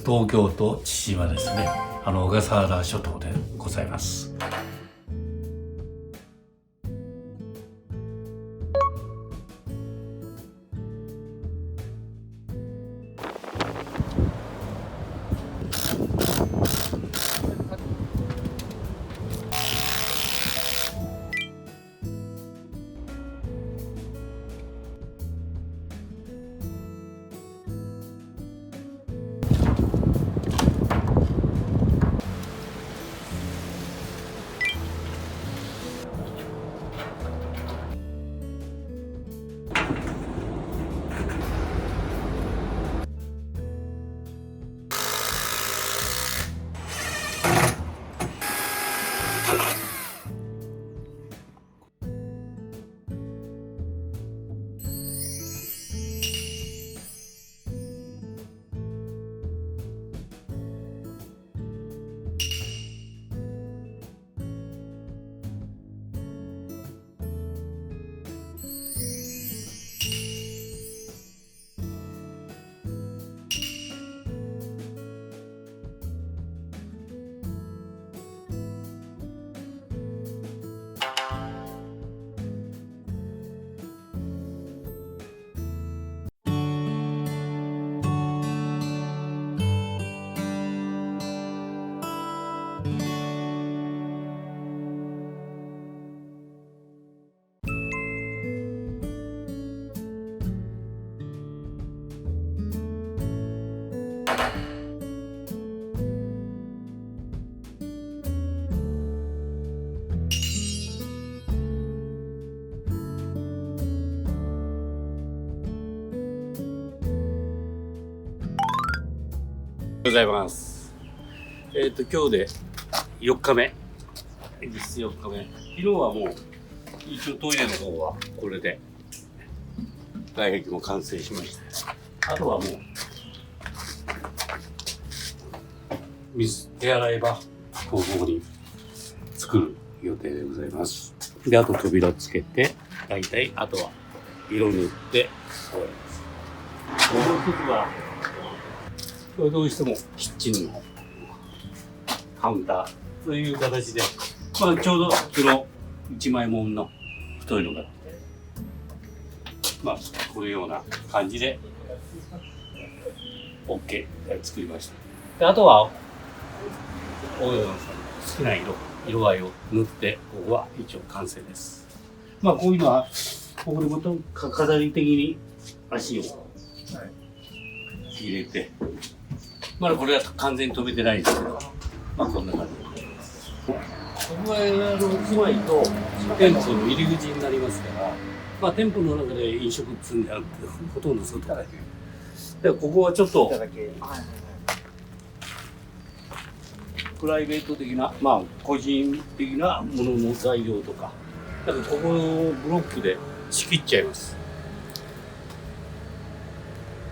東京都千島ですね。小笠原諸島でございます。ございます。今日で4日目です。4日目。昨日はもう一応トイレの方はこれで外壁も完成しました。あとはもう手洗い場方法に作る予定でございます。で、あと扉つけて、大体あとは色塗って終わります。もう一つはこれどうしてもキッチンのカウンターという形で、ちょうどこの一枚もんの太いのがあって、このような感じで OK 作りました。で、あとは大山さんの好きな色合いを塗って、ここは一応完成です。こういうのはここでもと飾り的に足を入れて、まだこれは完全に止めてないですけど、こんな感じです。ここが住まいと店舗の入り口になりますから、店舗の中で飲食っつうんであるけど、ほとんど外だけ。で、ここはちょっとプライベート的な、個人的なものの材料とか、だからここをブロックで仕切っちゃいます。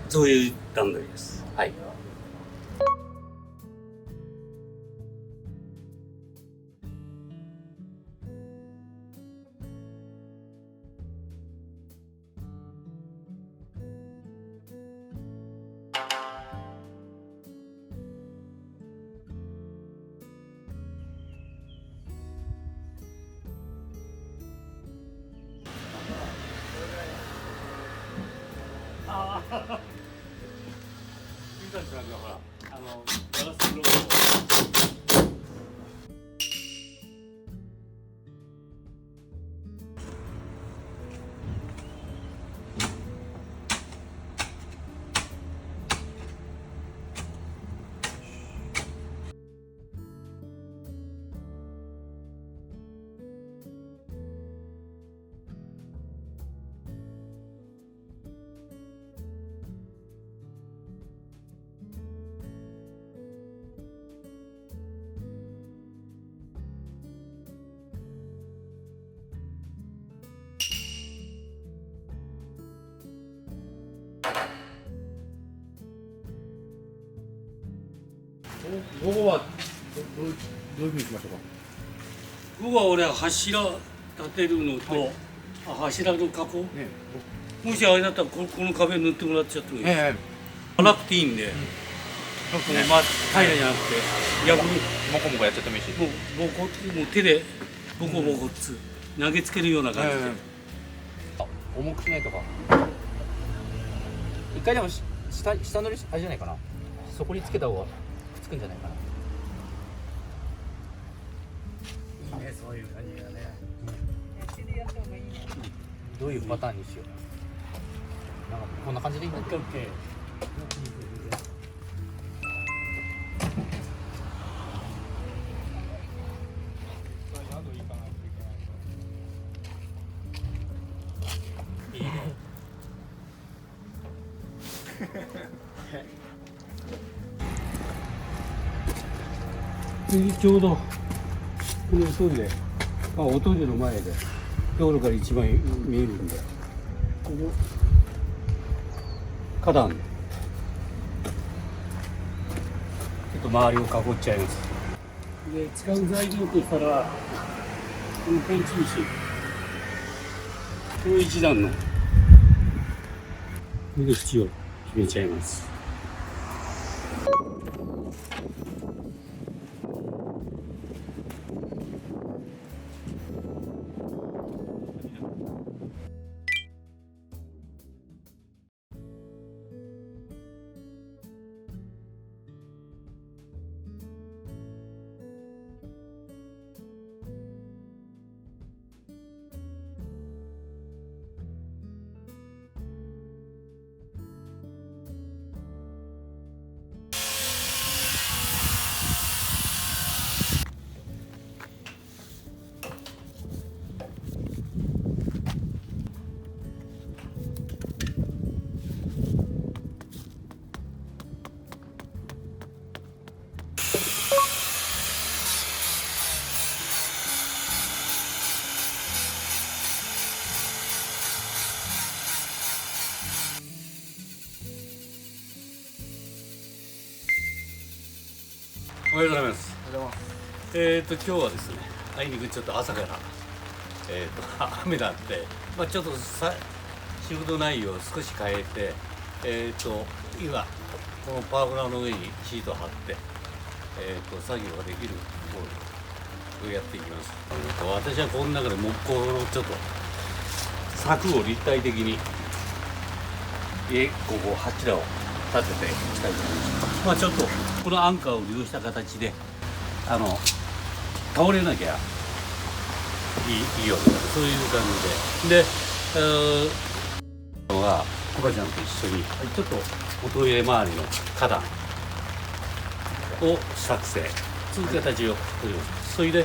そういう段取りです。はい。君たちなんかほら、ガラスブロックを午後はどういうふうにしましょうか。午後は俺は柱立てるのと、柱の加工、ね、もしあれだったらこの壁塗ってもらっちゃってもいいです。なくていいんで、まあ平らじゃなくて逆にモコモコやっちゃってもいいし。もう手でボコボコ投げつけるような感じで、重くしないとか。一回でも下乗りあれじゃないかな。そこにつけた方がくっつくんじゃないかな。いいね、そういう感じがね。どういうパターンにしよう。なんかこんな感じでいいんだっけ。オッケー。いいね。次ちょうどこのおトイレ、おトイレの前で道路から一番見えるんで、ここ花壇ちょっと周りを囲っちゃいます。で使う材料としたらこのペンチ石、この一段のこれで縁を決めちゃいます。おはようございます。今日はですね、あいにくちょっと朝から雨なんで、ちょっと仕事内容を少し変えて、今このパーゴラの上にシートを貼って、作業ができるところをやっていきます。私はこの中で木工のちょっと柵を立体的にここ柱を立てていきたいと思います。ちょっとこのアンカーを利用した形で倒れなきゃいいようなそういう感じでのがコバちゃんと一緒にちょっとおトイレ周りの花壇を作成そういう形を取ります。それで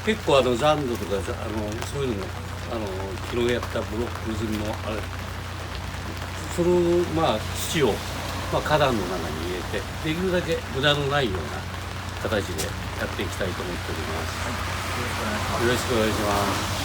結構残土とかそういうのも広げたブロック積みのその土を花壇の中に入れてできるだけ無駄のないような形でやっていきたいと思っております。よろしくお願いします。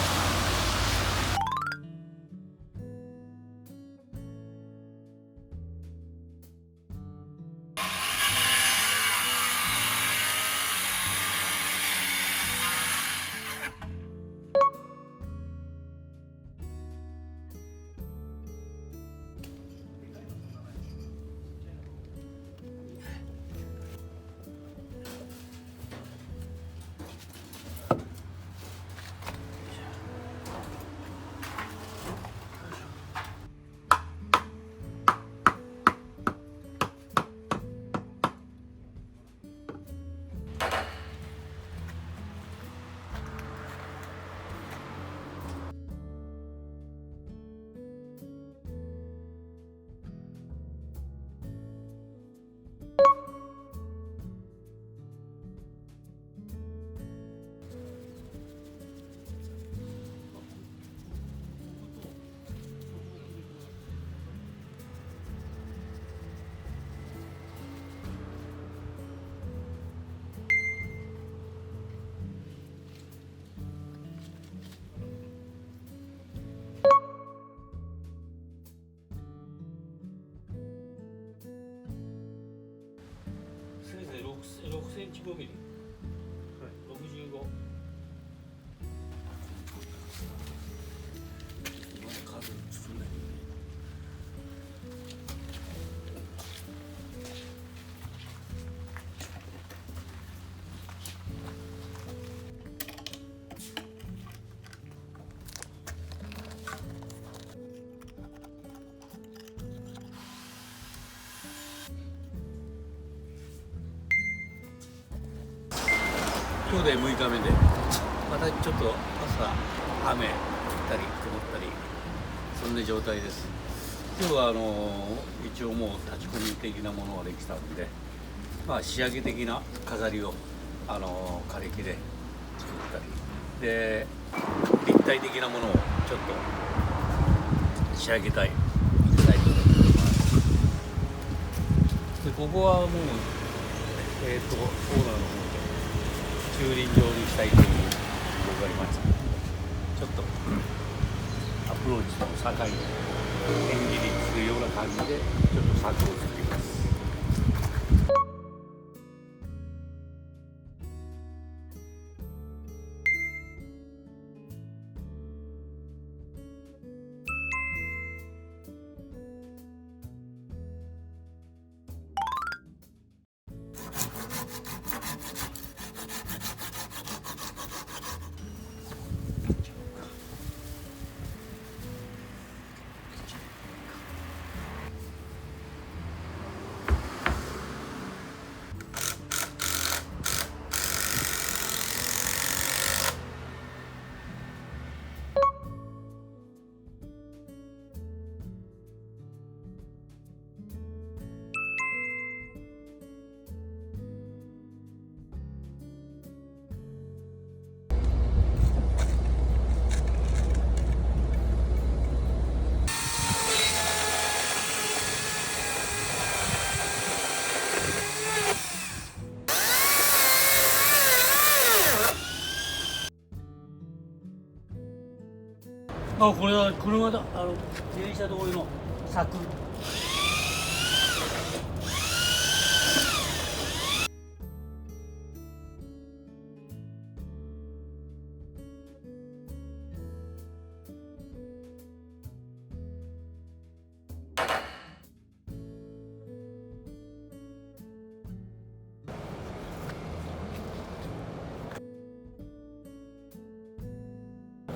6センチ5ミリ、65。数作んないとね。今日で6日目で、またちょっと朝雨降ったり曇ったり、そんな状態です。今日は一応もう立ち込み的なものができたんで、まあ仕上げ的な飾りを枯れ木で作ったりで、立体的なものをちょっと仕上げたいと思います。でここはもうオーナーの方で駐輪場にしたいという僕がありました。ちょっとアプローチの境に縁切りするような感じでちょっと柵を作ります。これは車だ。自転車同様の柵。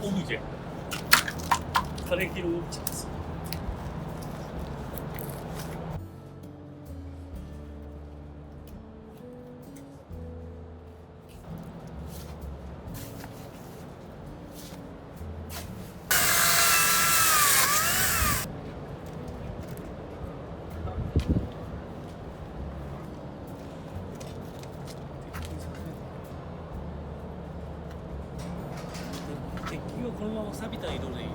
オブジェ。枯れ木のオブジェです。鉄球はこのまま錆びた色でいい。